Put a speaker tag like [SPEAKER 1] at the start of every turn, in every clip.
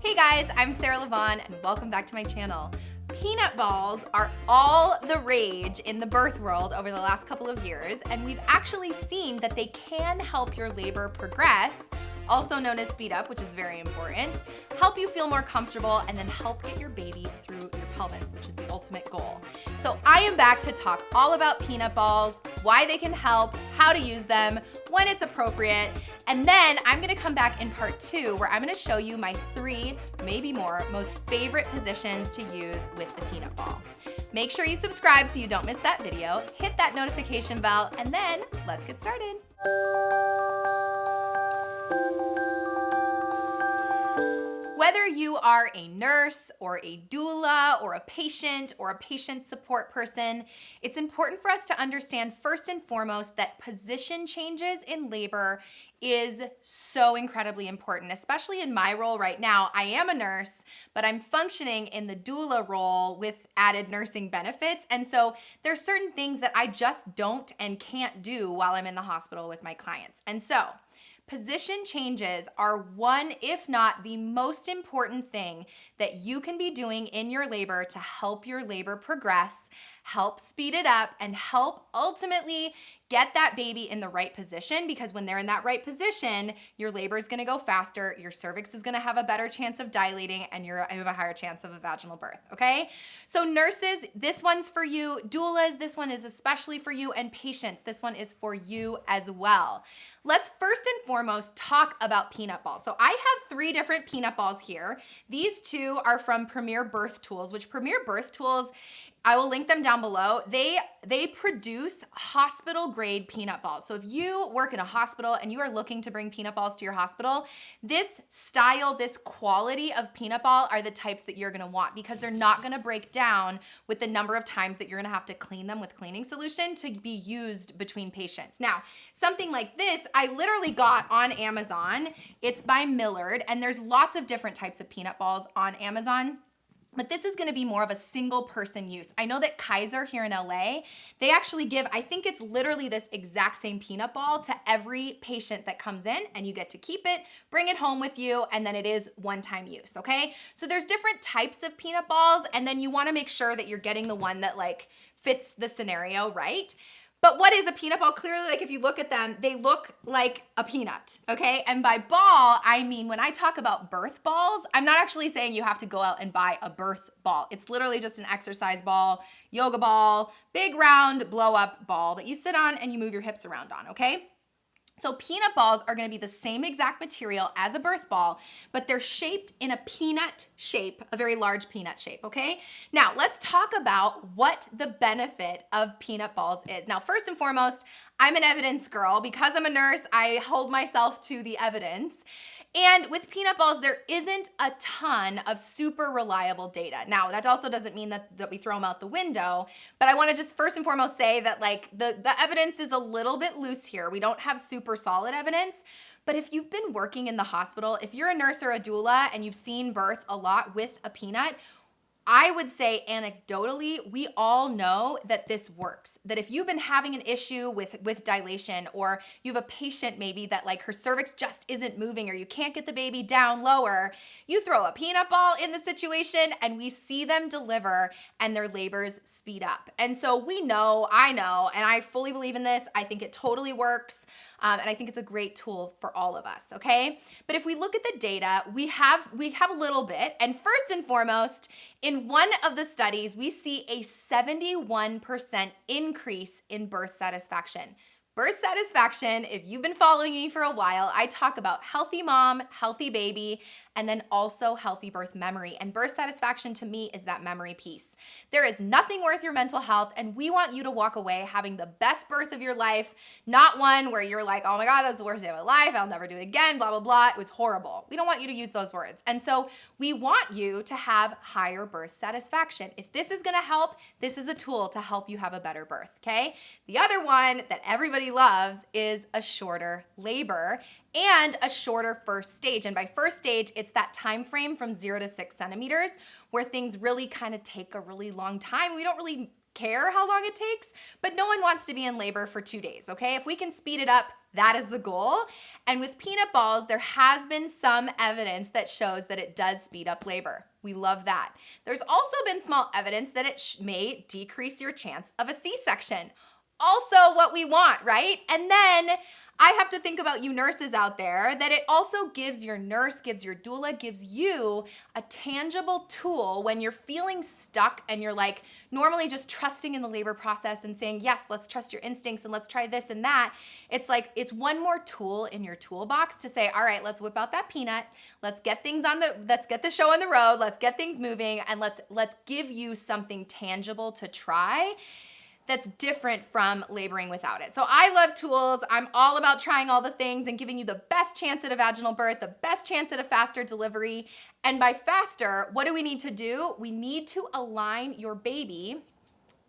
[SPEAKER 1] Hey guys, I'm Sarah Lavonne and welcome back to my channel. Peanut balls are all the rage in the birth world over the last couple of years, and we've actually seen that they can help your labor progress, also known as speed up, which is very important, help you feel more comfortable, and then help get your baby through your pelvis, which is the ultimate goal. So I am back to talk all about peanut balls, why they can help, how to use them, when it's appropriate, and then I'm gonna come back in part 2 where I'm gonna show you my 3, maybe more, most favorite positions to use with the peanut ball. Make sure you subscribe so you don't miss that video, hit that notification bell, and then let's get started. Whether you are a nurse or a doula or a patient support person, it's important for us to understand first and foremost that position changes in labor is so incredibly important, especially in my role right now. I am a nurse, but I'm functioning in the doula role with added nursing benefits. And so there's certain things that I just don't and can't do while I'm in the hospital with my clients. And so position changes are one, if not the most important thing that you can be doing in your labor to help your labor progress, help speed it up, and help ultimately get that baby in the right position, because when they're in that right position, your labor is gonna go faster, your cervix is gonna have a better chance of dilating, and you have a higher chance of a vaginal birth, okay? So nurses, this one's for you. Doulas, this one is especially for you. And patients, this one is for you as well. Let's first and foremost talk about peanut balls. So I have 3 different peanut balls here. These 2 are from Premier Birth Tools, which Premier Birth Tools, I will link them down below. They produce hospital grade peanut balls. So if you work in a hospital and you are looking to bring peanut balls to your hospital, this style, this quality of peanut ball are the types that you're gonna want, because they're not gonna break down with the number of times that you're gonna have to clean them with cleaning solution to be used between patients. Now, something like this, I literally got on Amazon. It's by Millard, and there's lots of different types of peanut balls on Amazon. But this is gonna be more of a single person use. I know that Kaiser here in LA, they actually give, I think it's literally this exact same peanut ball to every patient that comes in, and you get to keep it, bring it home with you, and then it is one-time use, okay? So there's different types of peanut balls, and then you wanna make sure that you're getting the one that like fits the scenario, right? But what is a peanut ball? Clearly, like if you look at them, they look like a peanut, okay? And by ball, I mean, when I talk about birth balls, I'm not actually saying you have to go out and buy a birth ball. It's literally just an exercise ball, yoga ball, big round blow up ball that you sit on and you move your hips around on, okay? So peanut balls are gonna be the same exact material as a birth ball, but they're shaped in a peanut shape, a very large peanut shape, okay? Now, let's talk about what the benefit of peanut balls is. Now, first and foremost, I'm an evidence girl. Because I'm a nurse, I hold myself to the evidence. And with peanut balls, there isn't a ton of super reliable data. Now, that also doesn't mean that we throw them out the window, but I wanna just first and foremost say that like the evidence is a little bit loose here. We don't have super solid evidence, but if you've been working in the hospital, if you're a nurse or a doula and you've seen birth a lot with a peanut, I would say anecdotally, we all know that this works. That if you've been having an issue with dilation, or you have a patient maybe that like her cervix just isn't moving, or you can't get the baby down lower, you throw a peanut ball in the situation and we see them deliver and their labors speed up. And so we know, I know, and I fully believe in this. I think it totally works. And I think it's a great tool for all of us, okay? But if we look at the data, we have a little bit. And first and foremost, in one of the studies, we see a 71% increase in birth satisfaction. Birth satisfaction, if you've been following me for a while, I talk about healthy mom, healthy baby, and then also healthy birth memory. And birth satisfaction to me is that memory piece. There is nothing worth your mental health, and we want you to walk away having the best birth of your life, not one where you're like, oh my God, that was the worst day of my life, I'll never do it again, blah, blah, blah, it was horrible. We don't want you to use those words. And so we want you to have higher birth satisfaction. If this is gonna help, this is a tool to help you have a better birth, okay? The other one that everybody loves is a shorter labor and a shorter first stage. And by first stage, it's that time frame from 0 to 6 centimeters where things really kind of take a really long time. We don't really care how long it takes, but no one wants to be in labor for 2 days, okay? If we can speed it up, That is the goal. And with peanut balls, there has been some evidence that shows that it does speed up labor. We love that. There's also been small evidence that it may decrease your chance of a C-section. Also what we want, right? And then I have to think about you nurses out there that it also gives your nurse, gives your doula, gives you a tangible tool when you're feeling stuck and you're like normally just trusting in the labor process and saying, yes, let's trust your instincts and let's try this and that. It's like, it's one more tool in your toolbox to say, all right, let's whip out that peanut. Let's get the show on the road. Let's get things moving and let's give you something tangible to try that's different from laboring without it. So I love tools. I'm all about trying all the things and giving you the best chance at a vaginal birth, the best chance at a faster delivery. And by faster, what do we need to do? We need to align your baby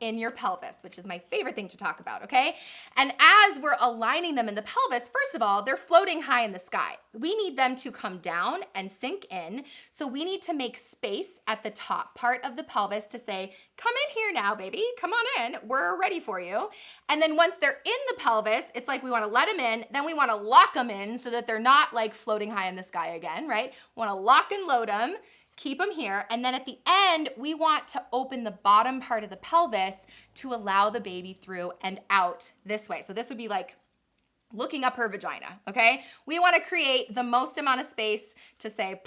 [SPEAKER 1] in your pelvis, which is my favorite thing to talk about, okay? And as we're aligning them in the pelvis, first of all, they're floating high in the sky. We need them to come down and sink in. So we need to make space at the top part of the pelvis to say, come in here now, baby, come on in, we're ready for you. And then once they're in the pelvis, it's like we wanna let them in, then we wanna lock them in so that they're not like floating high in the sky again, right? We wanna lock and load them, keep them here, and then at the end, we want to open the bottom part of the pelvis to allow the baby through and out this way. So this would be like looking up her vagina, okay? We want to create the most amount of space to say,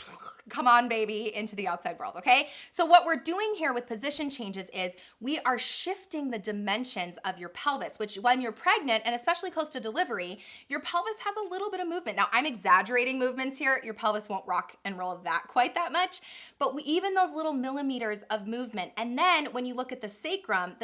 [SPEAKER 1] come on, baby, into the outside world, okay? So what we're doing here with position changes is we are shifting the dimensions of your pelvis, which when you're pregnant, and especially close to delivery, your pelvis has a little bit of movement. Now, I'm exaggerating movements here. Your pelvis won't rock and roll that quite that much, but even those little millimeters of movement. And then when you look at the sacrum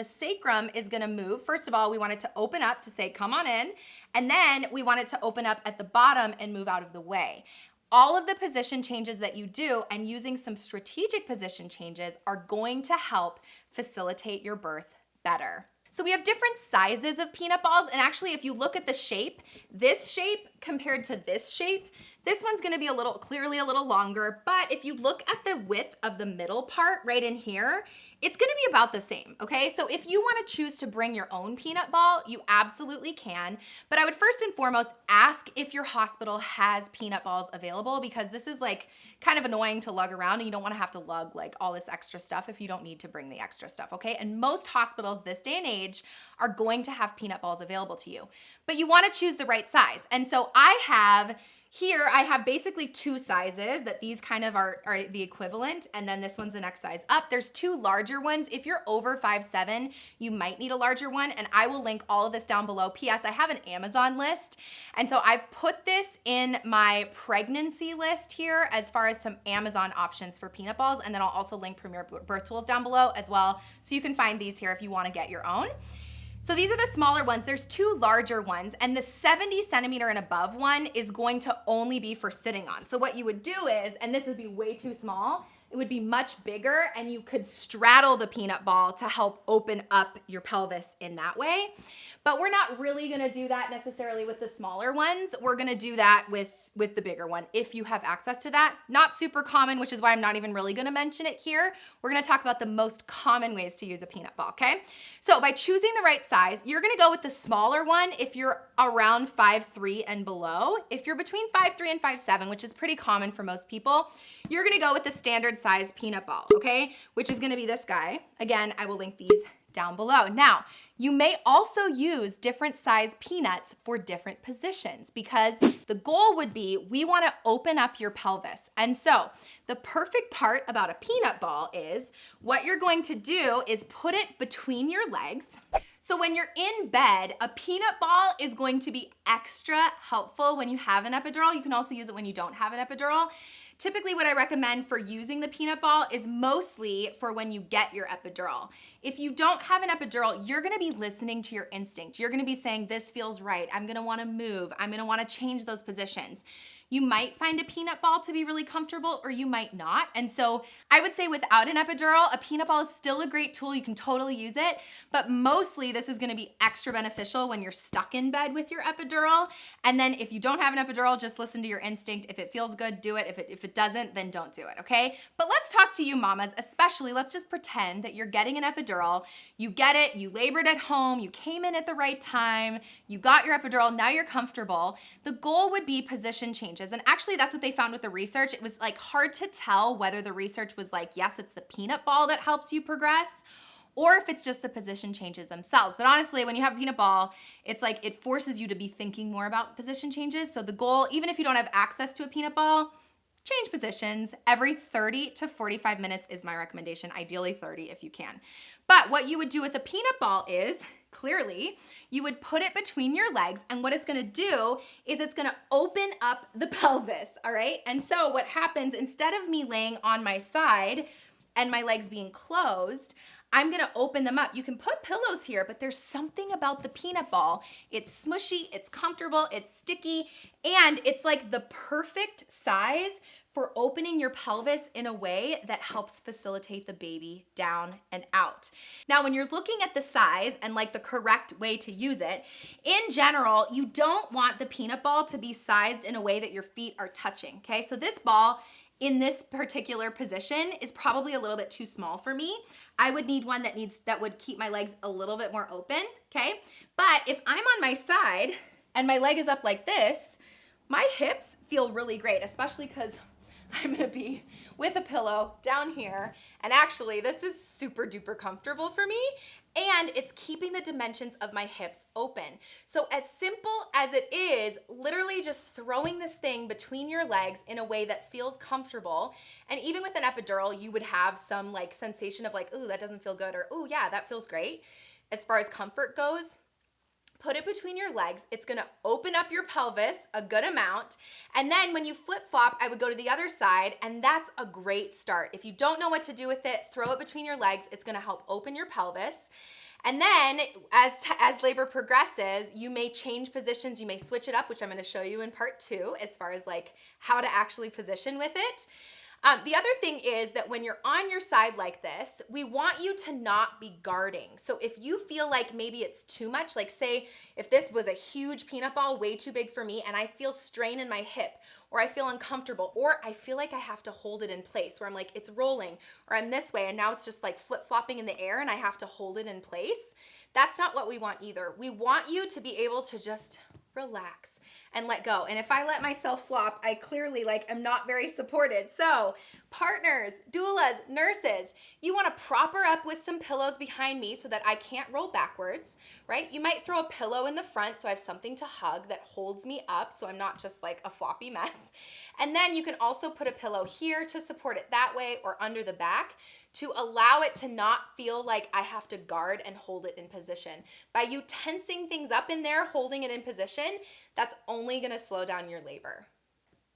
[SPEAKER 1] is gonna move. First of all, we want it to open up to say, come on in. And then we want it to open up at the bottom and move out of the way. All of the position changes that you do and using some strategic position changes are going to help facilitate your birth better. So we have different sizes of peanut balls, and actually if you look at the shape, this shape compared to this shape, this one's gonna be clearly a little longer, but if you look at the width of the middle part right in here, it's gonna be about the same, okay? So if you wanna choose to bring your own peanut ball, you absolutely can, but I would first and foremost ask if your hospital has peanut balls available, because this is like kind of annoying to lug around and you don't wanna have to lug like all this extra stuff if you don't need to bring the extra stuff, okay? And most hospitals this day and age are going to have peanut balls available to you, but you wanna choose the right size. And so I have basically two sizes that these kind of are the equivalent, and then this one's the next size up. There's two larger ones. If you're over 5'7", you might need a larger one, and I will link all of this down below. P.S. I have an Amazon list, and so I've put this in my pregnancy list here as far as some Amazon options for peanut balls, and then I'll also link Premier Birth Tools down below as well, so you can find these here if you wanna get your own. So these are the smaller ones. There's two larger ones, and the 70 centimeter and above one is going to only be for sitting on. So what you would do is, and this would be way too small, it would be much bigger, and you could straddle the peanut ball to help open up your pelvis in that way. But we're not really gonna do that necessarily with the smaller ones. We're gonna do that with the bigger one if you have access to that. Not super common, which is why I'm not even really gonna mention it here. We're gonna talk about the most common ways to use a peanut ball, okay? So by choosing the right size, you're gonna go with the smaller one if you're around 5'3" and below. If you're between 5'3" and 5'7", which is pretty common for most people, you're gonna go with the standard size peanut ball, okay? Which is gonna be this guy. Again, I will link these down below. Now, you may also use different size peanuts for different positions, because the goal would be we want to open up your pelvis. And so the perfect part about a peanut ball is what you're going to do is put it between your legs. So when you're in bed, a peanut ball is going to be extra helpful when you have an epidural. You can also use it when you don't have an epidural. Typically what I recommend for using the peanut ball is mostly for when you get your epidural. If you don't have an epidural, you're gonna be listening to your instinct. You're gonna be saying, this feels right. I'm gonna wanna move. I'm gonna wanna change those positions. You might find a peanut ball to be really comfortable, or you might not. And so I would say without an epidural, a peanut ball is still a great tool. You can totally use it, but mostly this is gonna be extra beneficial when you're stuck in bed with your epidural. And then if you don't have an epidural, just listen to your instinct. If it feels good, do it. If it doesn't, then don't do it, okay? But let's talk to you mamas, especially, let's just pretend that you're getting an epidural. You get it, you labored at home, you came in at the right time, you got your epidural, now you're comfortable. The goal would be position changes. And actually that's what they found with the research. It was like hard to tell whether the research was like, yes, it's the peanut ball that helps you progress, or if it's just the position changes themselves. But honestly, when you have a peanut ball, it's like it forces you to be thinking more about position changes. So the goal, even if you don't have access to a peanut ball, change positions every 30 to 45 minutes is my recommendation, ideally 30 if you can. But what you would do with a peanut ball is, clearly, you would put it between your legs, and what it's gonna do is it's gonna open up the pelvis, all right? And so what happens, instead of me laying on my side and my legs being closed, I'm gonna open them up. You can put pillows here, but there's something about the peanut ball. It's smushy, it's comfortable, it's sticky, and it's like the perfect size for opening your pelvis in a way that helps facilitate the baby down and out. Now, when you're looking at the size and like the correct way to use it, in general, you don't want the peanut ball to be sized in a way that your feet are touching, okay? So this ball in this particular position is probably a little bit too small for me. I would need one that would keep my legs a little bit more open, okay? But if I'm on my side and my leg is up like this, my hips feel really great, especially because I'm gonna be with a pillow down here. And actually, this is super duper comfortable for me, and it's keeping the dimensions of my hips open. So as simple as it is, literally just throwing this thing between your legs in a way that feels comfortable. And even with an epidural, you would have some like sensation of like, ooh, that doesn't feel good, or ooh, yeah, that feels great. As far as comfort goes, put it between your legs. It's gonna open up your pelvis a good amount. And then when you flip flop, I would go to the other side, and that's a great start. If you don't know what to do with it, throw it between your legs. It's gonna help open your pelvis. And then as labor progresses, you may change positions, you may switch it up, which I'm gonna show you in part 2 as far as like how to actually position with it. The other thing is that when you're on your side like this, we want you to not be guarding. So if you feel like maybe it's too much, like say if this was a huge peanut ball, way too big for me, and I feel strain in my hip, or I feel uncomfortable, or I feel like I have to hold it in place where I'm like, it's rolling, or I'm this way, and now it's just like flip-flopping in the air and I have to hold it in place. That's not what we want either. We want you to be able to just relax and let go. And if I let myself flop, I clearly like am not very supported. So partners, doulas, nurses, you want to prop her up with some pillows behind me so that I can't roll backwards, right? You might throw a pillow in the front so I have something to hug that holds me up so I'm not just like a floppy mess. And then you can also put a pillow here to support it that way, or under the back, to allow it to not feel like I have to guard and hold it in position. By you tensing things up in there, holding it in position, that's only gonna slow down your labor.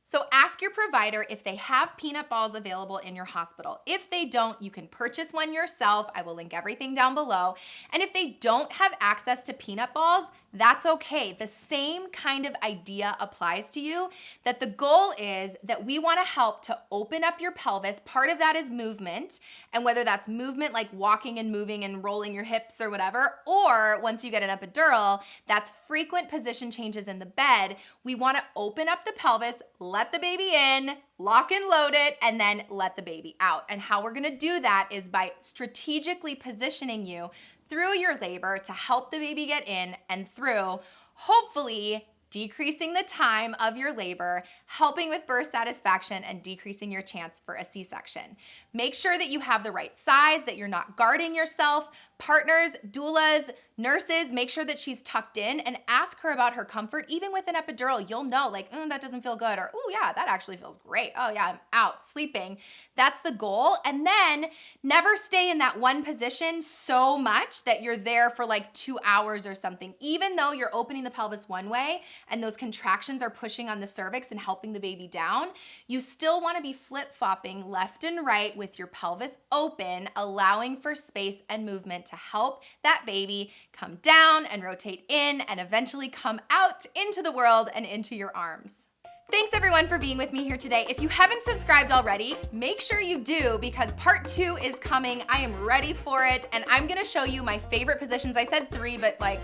[SPEAKER 1] So ask your provider if they have peanut balls available in your hospital. If they don't, you can purchase one yourself. I will link everything down below. And if they don't have access to peanut balls, that's okay. The same kind of idea applies to you, that the goal is that we want to help to open up your pelvis. Part of that is movement, and whether that's movement like walking and moving and rolling your hips or whatever, or once you get an epidural, that's frequent position changes in the bed. We want to open up the pelvis, let the baby in, lock and load it, and then let the baby out. And how we're gonna do that is by strategically positioning you through your labor to help the baby get in and through, hopefully decreasing the time of your labor, helping with birth satisfaction, and decreasing your chance for a C-section. Make sure that you have the right size, that you're not guarding yourself. Partners, doulas, nurses, make sure that she's tucked in, and ask her about her comfort. Even with an epidural, you'll know like, that doesn't feel good, or oh yeah, that actually feels great. Oh yeah, I'm out sleeping. That's the goal. And then never stay in that one position so much that you're there for like 2 hours or something. Even though you're opening the pelvis one way and those contractions are pushing on the cervix and helping the baby down, you still want to be flip-flopping left and right with your pelvis open, allowing for space and movement to help that baby come down and rotate in and eventually come out into the world and into your arms. Thanks everyone for being with me here today. If you haven't subscribed already, make sure you do because part 2 is coming. I am ready for it and I'm gonna show you my favorite positions. I said 3, but like,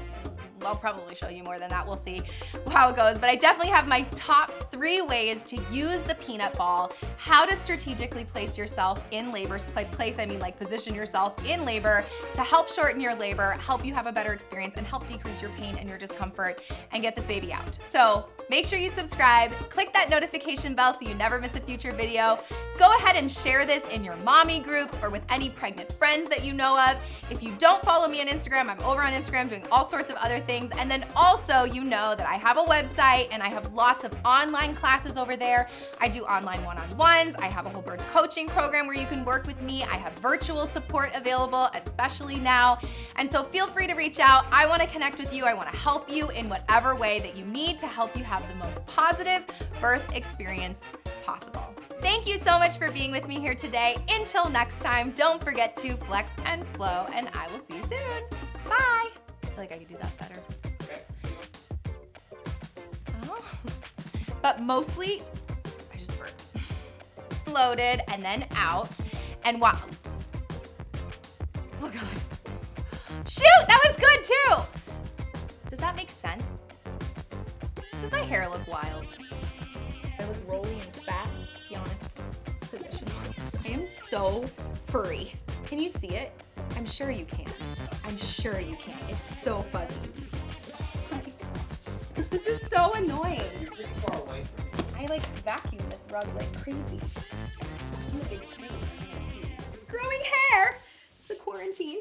[SPEAKER 1] I'll probably show you more than that. We'll see how it goes. But I definitely have my top 3 ways to use the peanut ball, how to strategically place yourself in labor. I mean like position yourself in labor to help shorten your labor, help you have a better experience, and help decrease your pain and your discomfort and get this baby out. So make sure you subscribe, click that notification bell so you never miss a future video. Go ahead and share this in your mommy groups or with any pregnant friends that you know of. If you don't follow me on Instagram, I'm over on Instagram doing all sorts of other things. And then also, you know that I have a website and I have lots of online classes over there. I do online one-on-ones. I have a whole birth coaching program where you can work with me. I have virtual support available, especially now. And so feel free to reach out. I want to connect with you. I want to help you in whatever way that you need to help you have the most positive birth experience possible. Thank you so much for being with me here today. Until next time, don't forget to flex and flow, and I will see you soon. Bye. I feel like I could do that better. Oh. But mostly, I just burped. Loaded and then out, and wow. Oh God. Shoot, that was good too. Does that make sense? Does my hair look wild? I look rolly and fat, to be honest. Position-wise. I am so furry. Can you see it? I'm sure you can. I'm sure you can. It's so fuzzy. Oh my gosh. This is so annoying. I like vacuum this rug like crazy. I'm a big screen. Growing hair. It's the quarantine.